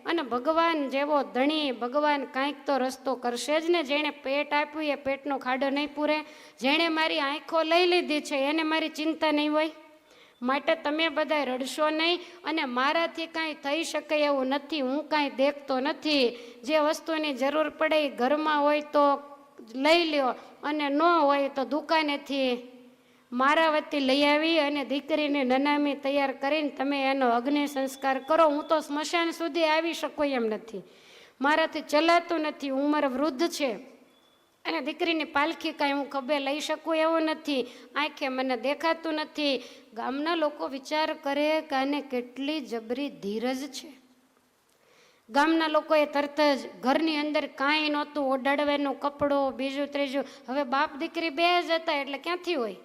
અને ભગવાન જેવો ધણી, ભગવાન કાંઈક તો રસ્તો કરશે જ ને. જેણે પેટ આપ્યું એ પેટનો ખાડો નહીં પૂરે. જેણે મારી આંખો લઈ લીધી છે એને મારી ચિંતા નહીં હોય. માટે તમે બધા રડશો નહીં અને મારાથી કાંઈ થઈ શકે એવું નથી. હું કાંઈ દેખતો નથી. જે વસ્તુની જરૂર પડે એ ઘરમાં હોય તો લઈ લ્યો અને ન હોય તો દુકાનેથી મારા વતી લઈ આવી અને દીકરીને નનામી તૈયાર કરીને તમે એનો અગ્નિ સંસ્કાર કરો. હું તો સ્મશાન સુધી આવી શકું એમ નથી, મારાથી ચલાતું નથી, ઉંમર વૃદ્ધ છે અને દીકરીની પાલખી કાંઈ હું ખભે લઈ શકું એવું નથી, આંખે મને દેખાતું નથી. ગામના લોકો વિચાર કરે કે આને કેટલી જબરી ધીરજ છે. ગામના લોકોએ તરત જ ઘરની અંદર કાંઈ નહોતું, ઓઢાડવાનું કપડો, બીજું ત્રીજું. હવે બાપ દીકરી 2 જ હતા એટલે ક્યાંથી હોય?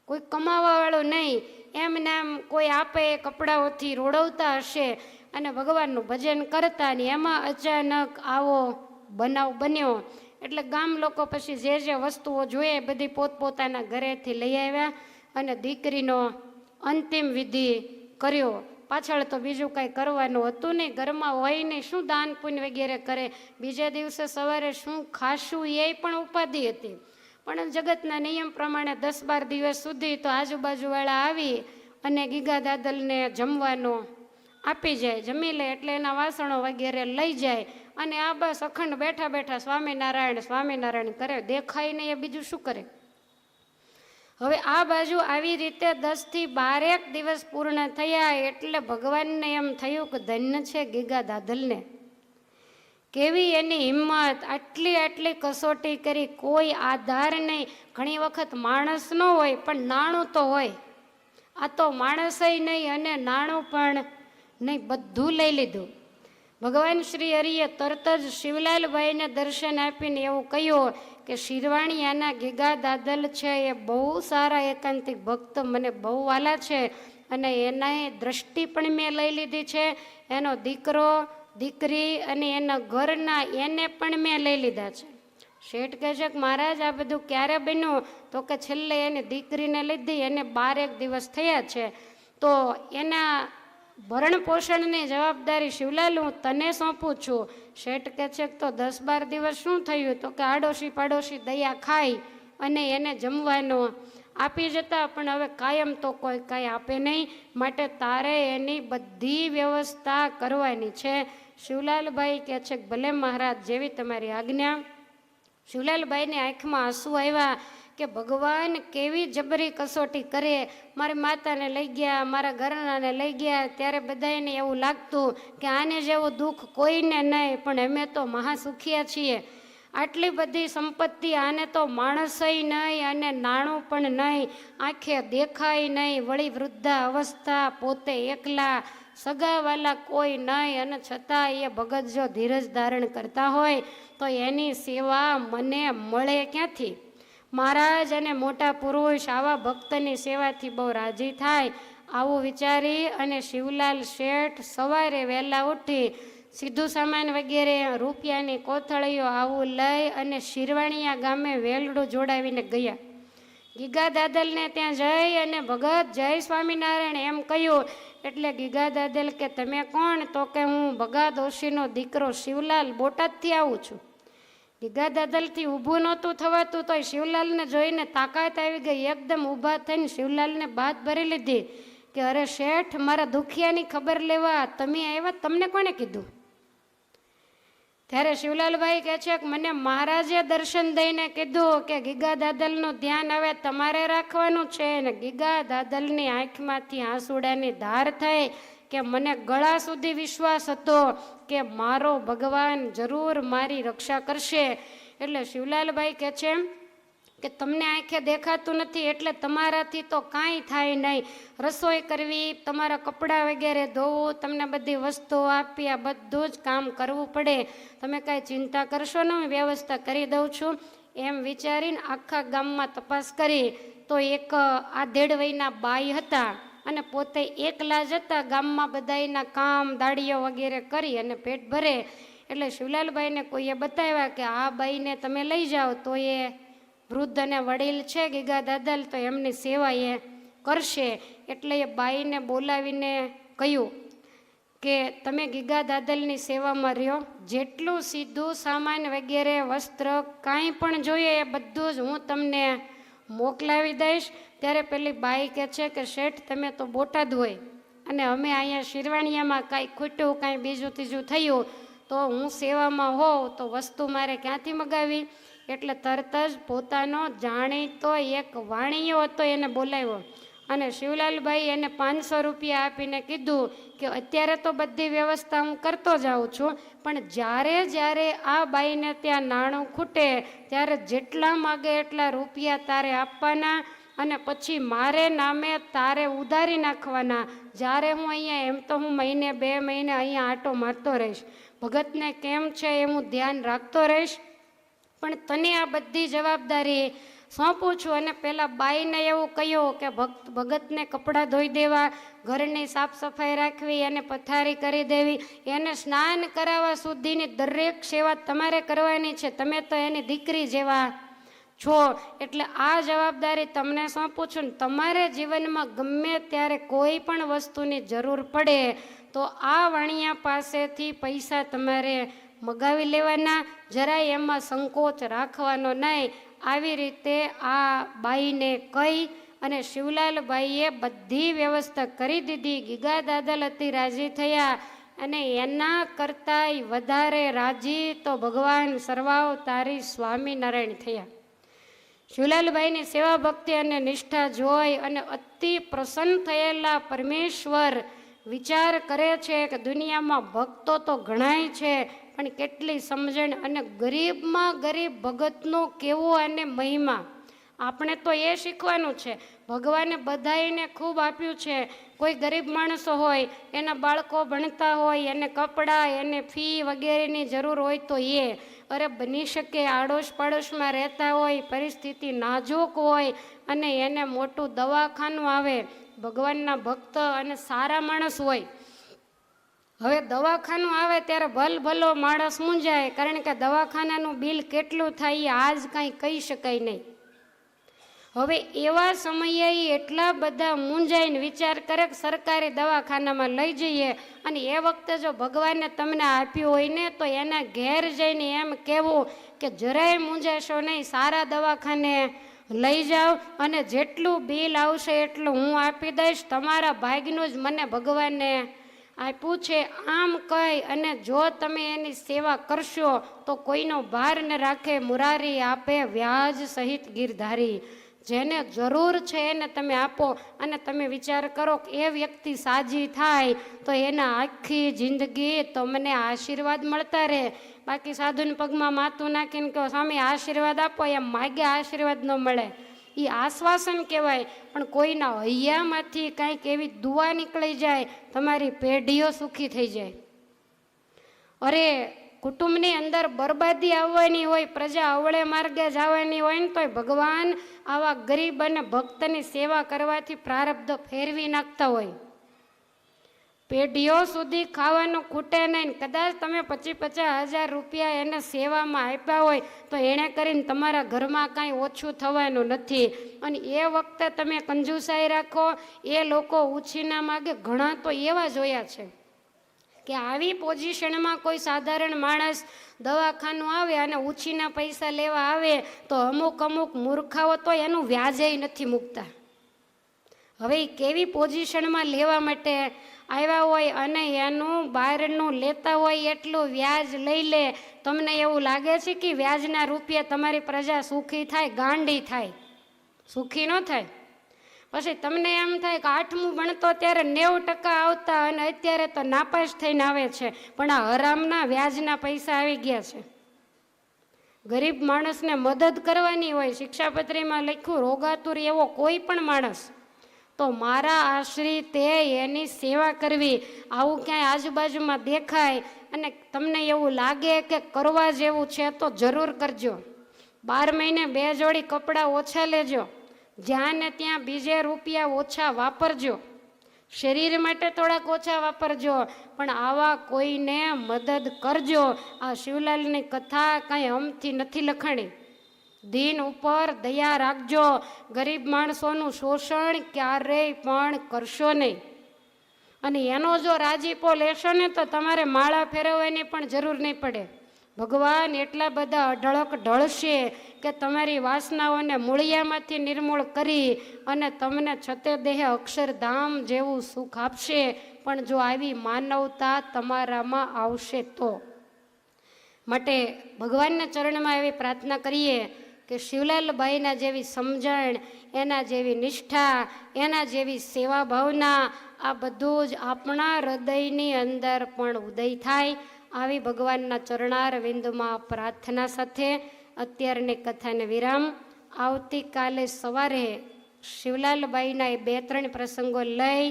કોઈ કમાવા વાળું નહીં. એમને આમ કોઈ આપે કપડાઓથી રોડવતા હશે અને ભગવાનનું ભજન કરતા ને એમાં અચાનક આવો બનાવ બન્યો. એટલે ગામ લોકો પછી જે વસ્તુઓ જોઈએ બધી પોતપોતાના ઘરેથી લઈ આવ્યા અને દીકરીનો અંતિમ વિધિ કર્યો. પાછળ તો બીજું કાંઈ કરવાનું હતું નહીં. ઘરમાં હોય નહીં, શું દાન પુણ્ય વગેરે કરે? બીજા દિવસે સવારે શું ખાશું એ પણ ઉપાધિ હતી. પણ જગતના નિયમ પ્રમાણે 10-12 દિવસ સુધી તો આજુબાજુવાળા આવી અને ગીગા દાદલને જમવાનો આપી જાય. જમી લે એટલે એના વાસણો વગેરે લઈ જાય અને આ બસ અખંડ બેઠા સ્વામિનારાયણ કરે. દેખાય નહીં એ બીજું શું કરે? હવે આ બાજુ આવી રીતે 10 થી 12 દિવસ પૂર્ણ થયા એટલે ભગવાનને એમ થયું કે ધન્ય છે ગીગા દાદલને. કેવી એની હિંમત! આટલી કસોટી કરી, કોઈ આધાર નહીં. ઘણી વખત માણસ ન હોય પણ નાણું તો હોય. આ તો માણસય નહીં અને નાણું પણ નહીં, બધું લઈ લીધું. ભગવાન શ્રી હરિએ તરત જ શિવલાલભાઈને દર્શન આપીને એવું કહ્યું કે શિરવાણિયાના ગીગા દાદલ છે એ બહુ સારા એકાંતિક ભક્ત, મને બહુ વાલા છે અને એના દ્રષ્ટિ પણ મેં લઈ લીધી છે. એનો દીકરો, દીકરી અને એના ઘરના એને પણ મેં લઈ લીધા છે. શેઠ કહે છે કે મહારાજ આ બધું ક્યારે બન્યું? તો કે છેલ્લે એની દીકરીને લીધી એને 12 દિવસ થયા છે. તો એના ભરણ પોષણની જવાબદારી શિવલાલ હું તને સોંપું છું. શેઠ કહે છે તો 10-12 દિવસ શું થયું? તો કે આડોશી પાડોશી દયા ખાઈ અને એને જમવાનું આપી જતા, પણ હવે કાયમ તો કોઈ કાંઈ આપે નહીં, માટે તારે એની બધી વ્યવસ્થા કરવાની છે. શિવલાલભાઈ કહે છે ભલે મહારાજ, જેવી તમારી આજ્ઞા. શિવલાલભાઈની આંખમાં આંસુ આવ્યા કે ભગવાન કેવી જબરી કસોટી કરે. મારી માતાને લઈ ગયા, મારા ઘરનાને લઈ ગયા, ત્યારે બધાને એવું લાગતું કે આને જેવું દુઃખ કોઈને નહીં, પણ અમે તો મહાસુખિયા છીએ. આટલી બધી સંપત્તિ, આને તો માણસય નહીં અને નાણું પણ નહીં, આંખે દેખાય નહીં, વળી વૃદ્ધા અવસ્થા, પોતે એકલા, સગાવાલા કોઈ નહીં, અને છતાં એ ભગત જો ધીરજ ધારણ કરતા હોય તો એની સેવા મને મળે ક્યાંથી? મહારાજ અને મોટા પુરુષ આવા ભક્તની સેવાથી બહુ રાજી થાય. આવું વિચારી અને શિવલાલ શેઠ સવારે વહેલા ઉઠી સીધું સામાન વગેરે, રૂપિયાની કોથળીઓ આવું લઈ અને શિરવાણિયા ગામે વેલડું જોડાવીને ગયા. ગીગા દાદલને ત્યાં જઈ અને ભગત જય સ્વામિનારાયણ એમ કહ્યું. એટલે ગીગા દાદલ કે તમે કોણ? તો કે હું ભગા દોશીનો દીકરો શિવલાલ, બોટાદથી આવું છું. ગીગા દાદલથી ઊભું નહોતું થવાતું તોય શિવલાલને જોઈને તાકાત આવી ગઈ. એકદમ ઊભા થઈને શિવલાલને બાત ભરી લીધી કે અરે શેઠ, મારા દુખિયાની ખબર લેવા તમે આવ્યા, તમને કોણે કીધું? ત્યારે શિવલાલભાઈ કહે છે કે મને મહારાજે દર્શન દઈને કીધું કે ગીગા દાદલનું ધ્યાન હવે તમારે રાખવાનું છે. ને ગીગા દાદલની આંખમાંથી આંસુડાની ધાર થઈ કે મને ગળા સુધી વિશ્વાસ હતો કે મારો ભગવાન જરૂર મારી રક્ષા કરશે. એટલે શિવલાલભાઈ કહે છે કે તમને આંખે દેખાતું નથી એટલે તમારાથી તો કાંઈ થાય નહીં. રસોઈ કરવી, તમારા કપડાં વગેરે ધોવું, તમને બધી વસ્તુઓ આપી, આ બધું જ કામ કરવું પડે. તમે કાંઈ ચિંતા કરશો ને, હું વ્યવસ્થા કરી દઉં છું. એમ વિચારીને આખા ગામમાં તપાસ કરી તો એક આ દેડવઈના બાઈ હતા અને પોતે એકલા જ હતા. ગામમાં બધાયના કામ દાડીઓ વગેરે કરી અને પેટ ભરે. એટલે શિવલાલભાઈને કોઈએ બતાવ્યા કે આ બાઈને તમે લઈ જાઓ તો એ વૃદ્ધ અને વડીલ છે ગીગા દાદલ, તો એમની સેવા એ કરશે. એટલે એ બાઈને બોલાવીને કહ્યું કે તમે ગીગા દાદલની સેવામાં રહ્યો, જેટલું સીધું સામાન વગેરે વસ્ત્ર કાંઈ પણ જોઈએ એ બધું જ હું તમને મોકલાવી દઈશ. ત્યારે પેલી બાઈ કહે છે કે શેઠ, તમે તો બોટાદ હોય અને અમે અહીંયા શિરવાણિયામાં કાંઈ ખૂટ્યું, કાંઈ બીજું ત્રીજું થયું તો હું સેવામાં હોઉં તો વસ્તુ મારે ક્યાંથી મગાવી? એટલે તરત જ પોતાનો જાણીતો એક વાણિયો હતો એને બોલાવ્યો અને શિવલાલભાઈ એને 500 રૂપિયા આપીને કીધું કે અત્યારે તો બધી વ્યવસ્થા હું કરતો જાઉં છું, પણ જ્યારે આ બાઈને ત્યાં નાણું ખૂટે ત્યારે જેટલા માગે એટલા રૂપિયા તારે આપવાના અને પછી મારે નામે તારે ઉધારી નાખવાના. જ્યારે હું અહીંયા એમ તો હું મહિને 2 મહિને અહીંયા આંટો મારતો રહીશ, ભગતને કેમ છે એ હું ધ્યાન રાખતો રહીશ, પણ તને આ બધી જવાબદારી સોંપું છું. અને પેલા બાઈને એવું કહ્યું કે ભગતને કપડાં ધોઈ દેવા, ઘરની સાફ સફાઈ રાખવી, એને પથારી કરી દેવી, એને સ્નાન કરાવવા સુધીની દરેક સેવા તમારે કરવાની છે. તમે તો એની દીકરી જેવા છો, એટલે આ જવાબદારી તમને સોંપું છું. તમારે જીવનમાં ગમે ત્યારે કોઈ પણ વસ્તુની જરૂર પડે તો આ વાણિયા પાસેથી પૈસા તમારે મગાવી લેવાના, જરાય એમાં સંકોચ રાખવાનો નહીં. આવી રીતે આ બાઈને કહી અને શિવલાલભાઈએ બધી વ્યવસ્થા કરી દીધી. ગીગા દાદલ અતિ રાજી થયા અને એના કરતાંય વધારે રાજી તો ભગવાન સર્વાવતારી સ્વામિનારાયણ થયા. શિવલાલભાઈની સેવા ભક્તિ અને નિષ્ઠા જોઈ અને અતિ પ્રસન્ન થયેલા પરમેશ્વર વિચાર કરે છે કે દુનિયામાં ભક્તો તો ઘણાય છે, પણ કેટલી સમજણ અને ગરીબમાં ગરીબ ભગતનો કેવો અને મહિમા. આપણે તો એ શીખવાનું છે. ભગવાને બધાઈને ખૂબ આપ્યું છે. કોઈ ગરીબ માણસો હોય, એના બાળકો ભણતા હોય, એને કપડાં, એને ફી વગેરેની જરૂર હોય તો અરે બની શકે આડોશ પાડોશમાં રહેતા હોય, પરિસ્થિતિ નાજુક હોય અને એને મોટું દવાખાનું આવે, ભગવાનના ભક્ત અને સારા માણસ હોય. હવે દવાખાનું આવે ત્યારે ભલો માણસ મૂંઝાય, કારણ કે દવાખાનાનું બિલ કેટલું થાય આજ કાંઈ કહી શકાય નહીં. હવે એવા સમયે એટલા બધા મૂંઝાઈને વિચાર કરે કે સરકારી દવાખાનામાં લઈ જઈએ, અને એ વખતે જો ભગવાને તમને આપ્યું હોય ને તો એના ઘેર જઈને એમ કહેવું કે જરાય મૂંઝાશો નહીં, સારા દવાખાને લઈ જાઓ અને જેટલું બિલ આવશે એટલું હું આપી દઈશ, તમારા ભાગ્યનું જ મને ભગવાને આપ્યું છે. આમ કહી અને જો તમે એની સેવા કરશો તો કોઈનો ભાર ન રાખે, મુરારી આપે વ્યાજ સહિત ગીરધારી. જેને જરૂર છે એને તમે આપો અને તમે વિચાર કરો કે એ વ્યક્તિ સાજી થાય તો એના આખી જિંદગી તમને આશીર્વાદ મળતા રહે. બાકી સાધુને પગમાં માથું નાખીને કહો સ્વામી આશીર્વાદ આપો, એમ માગ્યા આશીર્વાદ ન મળે, એ આશ્વાસન કહેવાય. પણ કોઈના હૈયામાંથી કંઈક એવી દુઆ નીકળી જાય, તમારી પેઢીઓ સુખી થઈ જાય. અરે કુટુંબની અંદર બરબાદી આવવાની હોય, પ્રજા અવળે માર્ગે જવાની હોય ને તોય ભગવાન આવા ગરીબ અને ભક્તની સેવા કરવાથી પ્રારબ્ધ ફેરવી નાખતા હોય. પેઢીઓ સુધી ખાવાનું ખૂટે નહીં. કદાચ તમે 25,000 રૂપિયા એને સેવામાં આપ્યા હોય તો એણે કરીને તમારા ઘરમાં કાંઈ ઓછું થવાનું નથી. અને એ વખતે તમે કંજુસાઈ રાખો, એ લોકો ઉછીના માગે. ઘણા તો એવા જોયા છે કે આવી પોઝિશનમાં કોઈ સાધારણ માણસ દવાખાનું આવે અને ઉછીના પૈસા લેવા આવે તો અમુક મૂર્ખાઓ તો એનું વ્યાજેય નથી મૂકતા. હવે એ કેવી પોઝિશનમાં લેવા માટે આવ્યા હોય અને એનું બહારનું લેતા હોય એટલું વ્યાજ લઈ લે, તમને એવું લાગે છે કે વ્યાજના રૂપિયા તમારી પ્રજા સુખી થાય? ગાંડી થાય, સુખી ન થાય. પછી તમને એમ થાય કે 8મું ભણતો ત્યારે 90% આવતા અને અત્યારે તો નાપાસ થઈને આવે છે, પણ આ હરામના વ્યાજના પૈસા આવી ગયા છે. ગરીબ માણસને મદદ કરવાની હોય, શિક્ષાપત્રીમાં લખ્યું રોગાતુર એવો કોઈ પણ માણસ તો મારા આશ્રિતે એની સેવા કરવી. આવું ક્યાંય આજુબાજુમાં દેખાય અને તમને એવું લાગે કે કરવા જેવું છે તો જરૂર કરજો. 12 મહિને 2 જોડી કપડાં ઓછા લેજો, જ્યાં ને ત્યાં બીજે રૂપિયા ઓછા વાપરજો, શરીર માટે થોડાક ઓછા વાપરજો, પણ આવા કોઈને મદદ કરજો. આ શિવલાલની કથા કાંઈ હમથી નથી લખાણી. દીન ઉપર દયા રાખજો, ગરીબ માણસોનું શોષણ ક્યારેય પણ કરશો નહીં. અને એનો જો રાજીપો લેશો ને તો તમારે માળા ફેરવવાની પણ જરૂર નહીં પડે. ભગવાન એટલા બધા અઢળક ઢળશે કે તમારી વાસનાઓને મૂળિયામાંથી નિર્મૂળ કરી અને તમને છતે દેહ અક્ષરધામ જેવું સુખ આપશે. પણ જો આવી માનવતા તમારામાં આવશે તો. માટે ભગવાનના ચરણમાં એવી પ્રાર્થના કરીએ કે શિવલાલબાઈના જેવી સમજણ, એના જેવી નિષ્ઠા, એના જેવી સેવા ભાવના, આ બધું જ આપણા હૃદયની અંદર પણ ઉદય થાય. આવી ભગવાનના ચરણારવિંદમાં પ્રાર્થના સાથે અત્યારની કથાને વિરામ. આવતીકાલે સવારે શિવલાલબાઈના એ 2-3 પ્રસંગો લઈ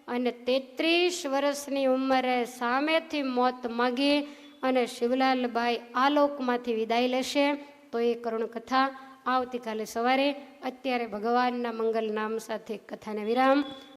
અને 33 વર્ષની ઉંમરે સામેથી મોત માગી અને શિવલાલબાઈ આ લોકમાંથી વિદાય લેશે. તો એ કરુણ કથા આવતીકાલે સવારે. અત્યારે ભગવાનના મંગલ નામ સાથે કથાને વિરામ.